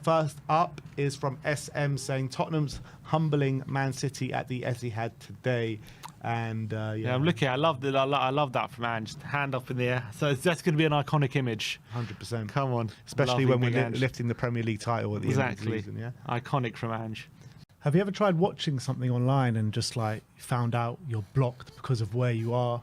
First up is from SM saying Tottenham's humbling Man City at the Etihad today. And I'm looking. I love that from Ange. Hand up in the air. So that's going to be an iconic image. 100%. Come on, especially when we're lifting the Premier League title at the end of the season. Yeah, iconic from Ange. Have you ever tried watching something online and just like found out you're blocked because of where you are?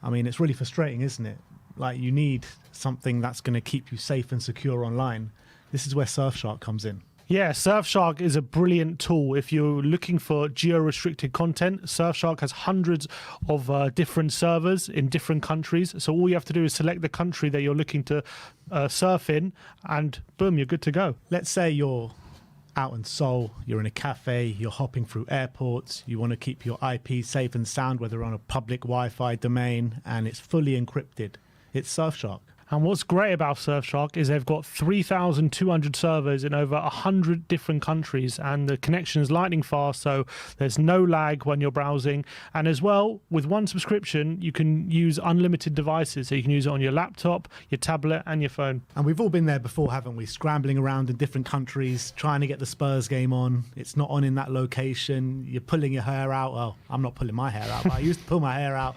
I mean, it's really frustrating, isn't it? Like, you need something that's going to keep you safe and secure online. This is where Surfshark comes in. Yeah, Surfshark is a brilliant tool. If you're looking for geo-restricted content, Surfshark has hundreds of different servers in different countries. So all you have to do is select the country that you're looking to surf in, and boom, you're good to go. Let's say you're out in Seoul, you're in a cafe, you're hopping through airports, you want to keep your IP safe and sound, whether on a public Wi-Fi domain, and it's fully encrypted. It's Surfshark. And what's great about Surfshark is they've got 3,200 servers in over 100 different countries, and the connection is lightning fast, so there's no lag when you're browsing. And as well, with one subscription, you can use unlimited devices, so you can use it on your laptop, your tablet, and your phone. And we've all been there before, haven't we? Scrambling around in different countries, trying to get the Spurs game on. It's not on in that location. You're pulling your hair out. Well, I'm not pulling my hair out, but I used to pull my hair out.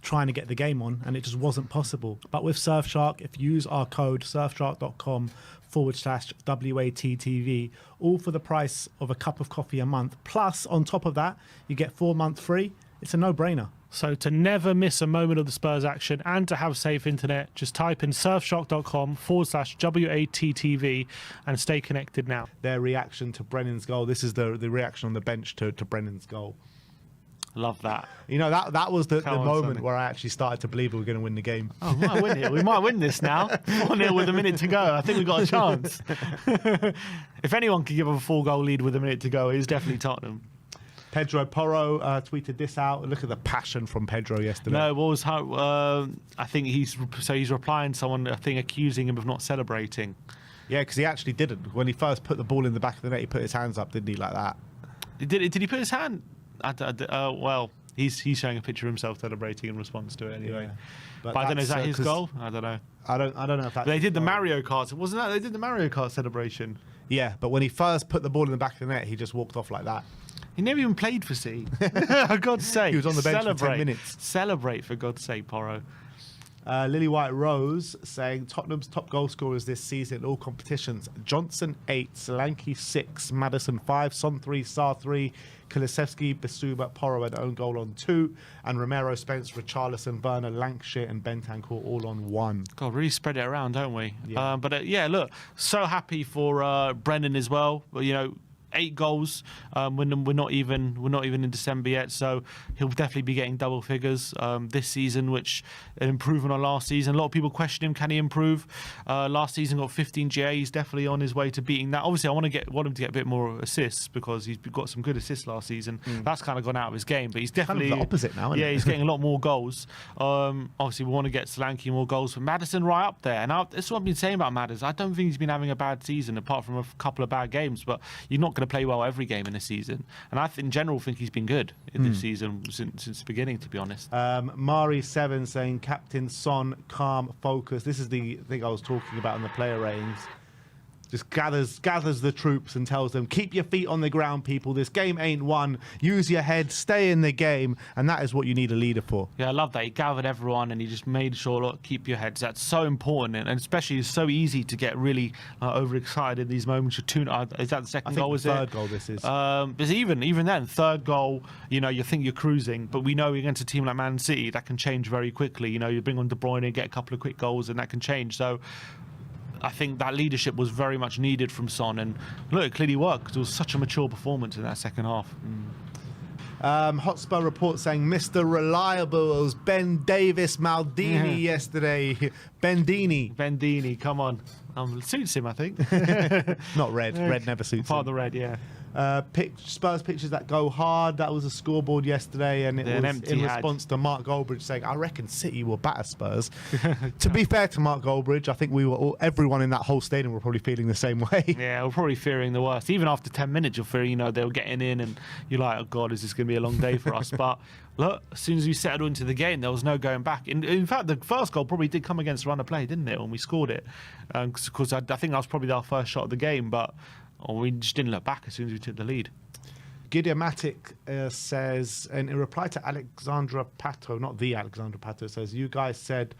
Trying to get the game on, and it just wasn't possible. But with Surfshark, if you use our code surfshark.com/WATTV, all for the price of a cup of coffee a month, plus on top of that you get 4 months free. It's a no-brainer. So to never miss a moment of the Spurs action and to have safe internet, just type in surfshark.com/WATTV and stay connected now. Their reaction to Brennan's goal. This is the reaction on the bench to Brennan's goal. Love that. You know, that was the moment where I actually started to believe we were going to win the game. Oh, we might win it. We might win this now. 1-0 with a minute to go. I think we've got a chance. If anyone could give a 4-goal lead with a minute to go, it's definitely Tottenham. Pedro Porro tweeted this out. Look at the passion from Pedro yesterday. No, it was how I think he's replying to someone, I think, accusing him of not celebrating. Yeah, because he actually didn't. When he first put the ball in the back of the net, he put his hands up, didn't he, like that? Did he put his hand? Well, he's showing a picture of himself celebrating in response to it anyway. Yeah. But I don't know, is that his goal? I don't know. I don't know if that's... They did the Mario Kart. Wasn't that? They did the Mario Kart celebration. Yeah, but when he first put the ball in the back of the net, he just walked off like that. He never even played for C. For God's sake. He was on the bench for 10 minutes. Celebrate, for God's sake, Porro. Lily White Rose saying Tottenham's top goal scorers this season in all competitions: Johnson 8, Solanke 6, Maddison 5, Son 3, Sarr 3, Kulusevski, Bissouma, Porro an own goal on 2, and Romero, Spence, Richarlison, Werner, Lancashire and Bentancur all on 1. God, really spread it around, don't we? Yeah. Yeah, look, so happy for Brennan as well. You know, 8 goals. We're not even in December yet, so he'll definitely be getting double figures this season, which an improvement on last season. A lot of people question him, can he improve? Last season got 15 GA. He's definitely on his way to beating that. Obviously, I want him to get a bit more assists because he's got some good assists last season. That's kind of gone out of his game, but he's definitely kind of the opposite now. Isn't he's getting a lot more goals. Obviously, we want to get Solanke more goals, but Maddison right up there. And that's what I've been saying about Maddison. I don't think he's been having a bad season apart from a couple of bad games, but you're not going to play well every game in a season, and I in general think he's been good in this season since the beginning, to be honest. Mari7 saying Captain Son, calm, focus. This is the thing I was talking about in the player ratings. Just gathers the troops and tells them, keep your feet on the ground, people. This game ain't won. Use your head, stay in the game, and that is what you need a leader for. Yeah, I love that. He gathered everyone and he just made sure, look, keep your heads. That's so important, and especially it's so easy to get really overexcited in these moments. Is that the second goal? Was it? Third goal. This is. But even then, third goal, you know, you think you're cruising, but we know against a team like Man City that can change very quickly. You know, you bring on De Bruyne, get a couple of quick goals, and that can change. So I think that leadership was very much needed from Son, and look, it clearly worked because it was such a mature performance in that second half. Hotspur report saying Mr. Reliable was Ben Davis Maldini yesterday. Bendini, come on. Suits him, I think. Not red. Red never suits Part him. of the red, yeah. Spurs pictures that go hard. That was a scoreboard yesterday, and it was in response to Mark Goldbridge saying, "I reckon City will batter Spurs." To be fair to Mark Goldbridge, I think everyone in that whole stadium were probably feeling the same way. Yeah, we're probably fearing the worst. Even after 10 minutes, you're fearing, they were getting in, and you're like, "Oh God, is this going to be a long day for us?" But look, as soon as we settled into the game, there was no going back. In fact, the first goal probably did come against run of play, didn't it? When we scored it, because I think that was probably our first shot of the game, but we just didn't look back as soon as we took the lead. Gideon Matic says, and in reply to Alexandra Pato, not the Alexandra Pato, says, "You guys said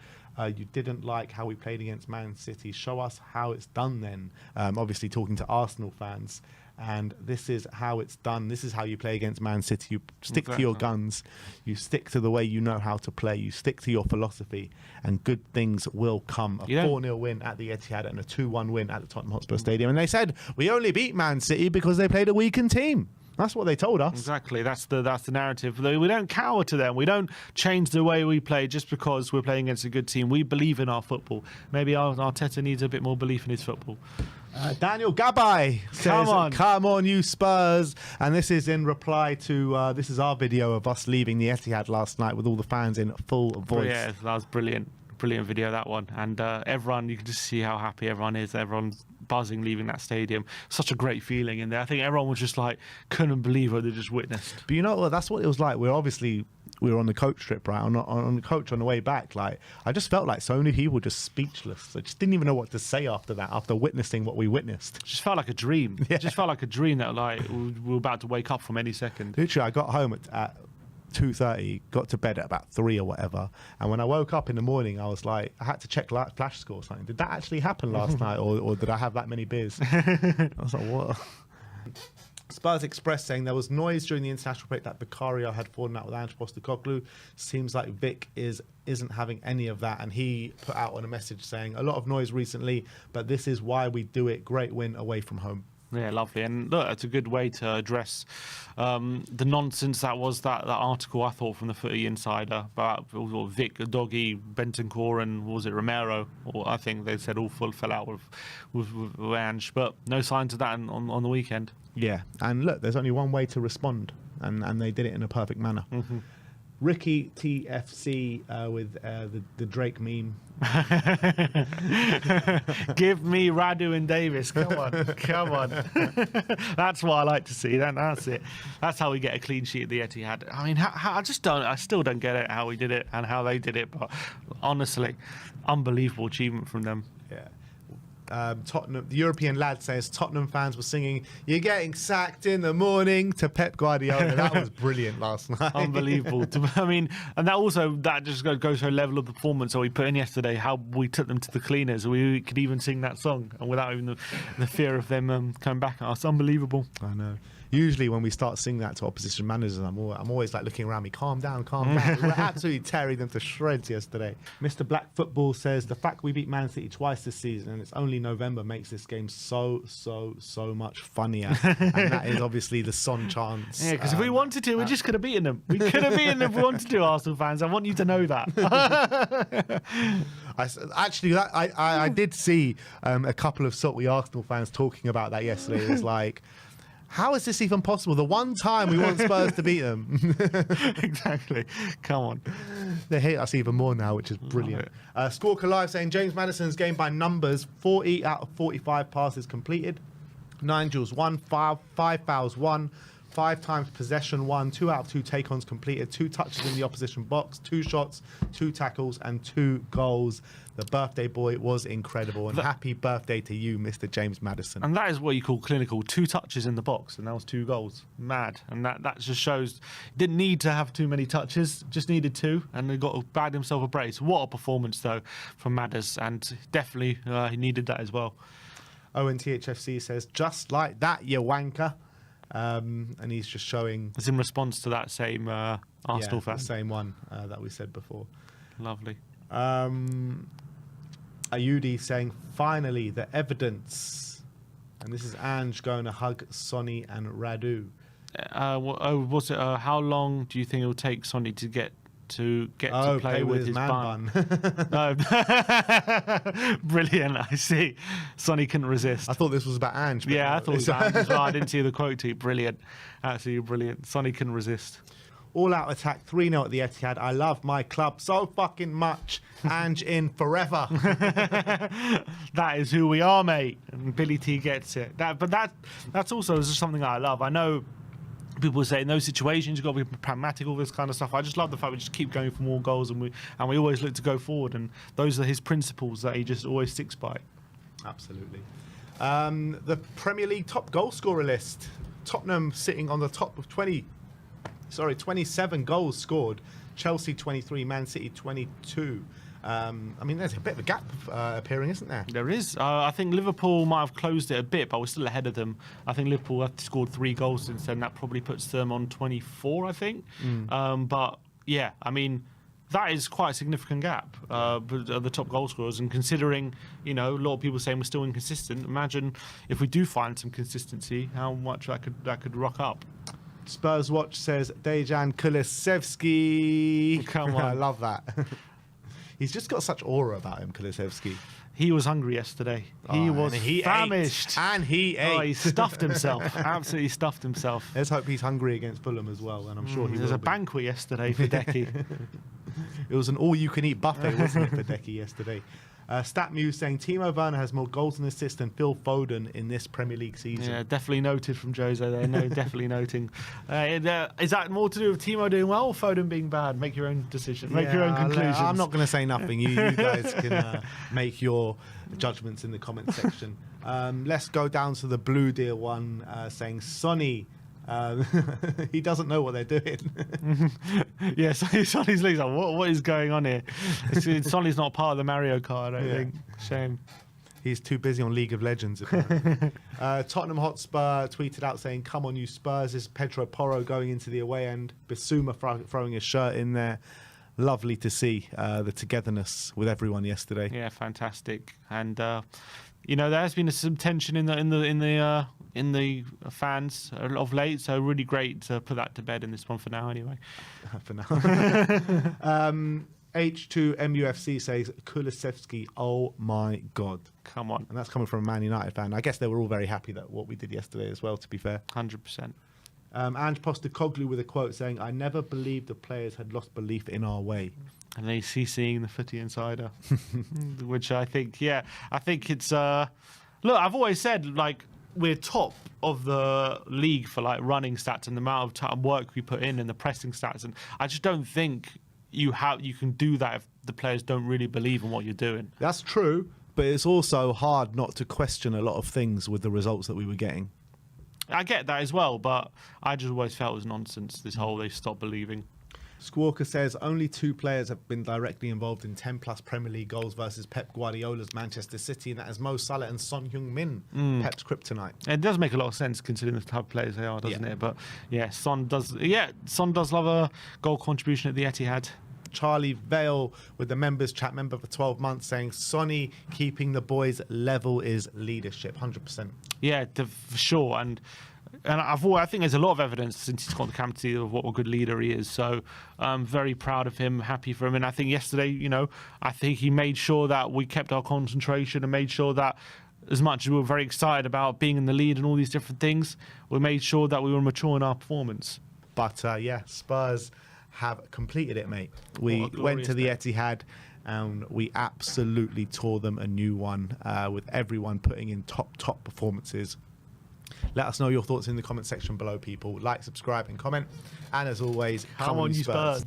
you didn't like how we played against Man City. Show us how it's done then." Obviously talking to Arsenal fans. And this is how it's done. This is how you play against Man City. You stick to your guns. You stick to the way you know how to play. You stick to your philosophy, and good things will come. A 4-0 win at the Etihad and a 2-1 win at the Tottenham Hotspur Stadium. And they said, we only beat Man City because they played a weakened team. That's what they told us. Exactly. That's the narrative. We don't cower to them. We don't change the way we play just because we're playing against a good team. We believe in our football. Maybe Arteta needs a bit more belief in his football. Daniel Gabay says, come on, you Spurs. And this is in reply to, this is our video of us leaving the Etihad last night with all the fans in full voice. Yeah, that was brilliant. Brilliant video, that one. And everyone, you can just see how happy everyone is. Everyone's buzzing leaving that stadium. Such a great feeling in there. I think everyone was just like, couldn't believe what they just witnessed. But you know what? That's what it was like. We were on the coach trip, right? On the coach on the way back. Like, I just felt like so many people were just speechless. I just didn't even know what to say after that, after witnessing what we witnessed. It just felt like a dream. Yeah. It just felt like a dream that like we were about to wake up from any second. Literally, I got home at 2:30, got to bed at about 3 or whatever, and when I woke up in the morning, I was like, I had to check flash score or something. Did that actually happen last night, or did I have that many beers? I was like, what? Spurs Express saying there was noise during the international break that Vicario had fallen out with Ange Postecoglou. Seems like Vic isn't having any of that, and he put out on a message saying a lot of noise recently, but this is why we do it. Great win away from home. Yeah, lovely. And look, it's a good way to address the nonsense that was that article, I thought, from the Footy Insider about Vic, Doggy, Bentancur, and was it Romero? Or I think they said all fell out with Ange, but no signs of that on the weekend. Yeah, and look, there's only one way to respond, and they did it in a perfect manner. Mm-hmm. Ricky TFC with the Drake meme. Give me Radu and Davis. Come on. That's what I like to see. That's it. That's how we get a clean sheet at the Etihad. I mean, I still don't get it how we did it and how they did it. But honestly, unbelievable achievement from them. Yeah. Tottenham, the European lad says Tottenham fans were singing "You're getting sacked in the morning" to Pep Guardiola. That was brilliant last night. Unbelievable. I mean, and that just goes to a level of performance that we put in yesterday. How we took them to the cleaners. We could even sing that song, and without even the fear of them coming back at us. Unbelievable. I know. Usually when we start singing that to opposition managers, I'm always like looking around me, calm down. We were absolutely tearing them to shreds yesterday. Mr. Black Football says the fact we beat Man City twice this season and it's only November makes this game so much funnier. And that is obviously the Son chance. Yeah, because if we wanted to, we just could have beaten them. We could have beaten them if we wanted to, Arsenal fans. I want you to know that. I did see a couple of salty Arsenal fans talking about that yesterday. It was like, how is this even possible? The one time we want Spurs to beat them. Exactly. Come on. They hate us even more now, which is brilliant. Squawker Live saying James Maddison's game by numbers: 40 out of 45 passes completed, 9 duels won, 5 fouls won, 5 times possession won, 2 out of 2 take-ons completed, 2 touches in the opposition box, 2 shots, 2 tackles, and 2 goals. The birthday boy was incredible, and happy birthday to you, Mr. James Maddison. And that is what you call clinical. 2 touches in the box, and that was 2 goals. Mad. And that just shows didn't need to have too many touches, just needed 2, and he bagged himself a brace. What a performance, though, from Maddis, and definitely he needed that as well. Owen THFC says, just like that, you wanker. And he's just showing... It's in response to that same Arsenal fan. The same one that we said before. Lovely. Ayudi saying, finally, the evidence. And this is Ange going to hug Sonny and Radu. Was it? How long do you think it will take Sonny to get to get to play with his bun. No. Brilliant. I see. Sonny couldn't resist. I thought this was about Ange. Yeah, I thought it was about Ange as well. I didn't see the quote too. Brilliant. Absolutely brilliant. Sonny couldn't resist. All-out attack, 3-0 at the Etihad. I love my club so fucking much. Ange in forever. That is who we are, mate. And Billy T gets it. That's also just something I love. I know people say in those situations you've got to be pragmatic, all this kind of stuff. I just love the fact we just keep going for more goals and we always look to go forward. And those are his principles that he just always sticks by. Absolutely. The Premier League top goal scorer list. Tottenham sitting on the top of 27 goals scored. Chelsea 23, Man City 22. I mean, there's a bit of a gap appearing, isn't there? There is. I think Liverpool might have closed it a bit, but we're still ahead of them. I think Liverpool have scored 3 goals since then. That probably puts them on 24, I think. But yeah, I mean, that is quite a significant gap of the top goal scorers. And considering, a lot of people saying we're still inconsistent, imagine if we do find some consistency, how much that could rock up. Spurs Watch says Dejan Kulusevski. Come on. I love that. He's just got such aura about him, Kulusevski. He was hungry yesterday. He was famished. And he ate. Oh, he stuffed himself. Absolutely stuffed himself. Let's hope he's hungry against Fulham as well, and I'm sure he will. There's a banquet yesterday for Decky. It was an all-you-can-eat buffet, wasn't it, for Decky yesterday? StatMuse saying Timo Werner has more goals and assists than Phil Foden in this Premier League season. Yeah, definitely noted from Jose there. No, definitely noting. Is that more to do with Timo doing well or Foden being bad? Make your own decision. Make your own conclusions. I'm not going to say nothing. You guys can make your judgments in the comment section. Let's go down to the Blue Deer one saying Sonny. He doesn't know what they're doing. Yeah, Sonny's like, what is going on here? Sonny's not part of the Mario Kart, I don't think. Shame. He's too busy on League of Legends. Tottenham Hotspur tweeted out saying, come on you Spurs, is Pedro Porro going into the away end. Bissouma throwing his shirt in there. Lovely to see the togetherness with everyone yesterday. Yeah, fantastic. And there has been some tension in the fans of late, so really great to put that to bed in this one for now anyway. For now. H2MUFC says Kulusevski, oh my God. Come on. And that's coming from a Man United fan. I guess they were all very happy that what we did yesterday as well, to be fair. 100%. Ange Postecoglou with a quote saying, I never believed the players had lost belief in our way. And they see seeing the Footy Insider, which I think it's... Look, I've always said, we're top of the league for running stats and the amount of time work we put in and the pressing stats, and I just don't think you can do that if the players don't really believe in what you're doing. That's true, but it's also hard not to question a lot of things with the results that we were getting. I get that as well, but I just always felt it was nonsense, this whole they stopped believing. Squawker says only 2 players have been directly involved in 10-plus Premier League goals versus Pep Guardiola's Manchester City, and that is Mo Salah and Son Heung-min, Pep's kryptonite. It does make a lot of sense considering the type of players they are, doesn't it? But yeah, Son does love a goal contribution at the Etihad. Charlie Vale with the members chat member for 12 months saying Sonny keeping the boys level is leadership. 100%. Yeah, for sure. And I think there's a lot of evidence since he's got the captaincy of what a good leader he is. So I'm very proud of him, happy for him. And I think yesterday, I think he made sure that we kept our concentration and made sure that as much as we were very excited about being in the lead and all these different things, we made sure that we were mature in our performance. But Spurs have completed it, mate. We went to the Etihad and we absolutely tore them a new one with everyone putting in top performances. Let us know your thoughts in the comment section below, people. Like, subscribe and comment. And as always, come on you Spurs.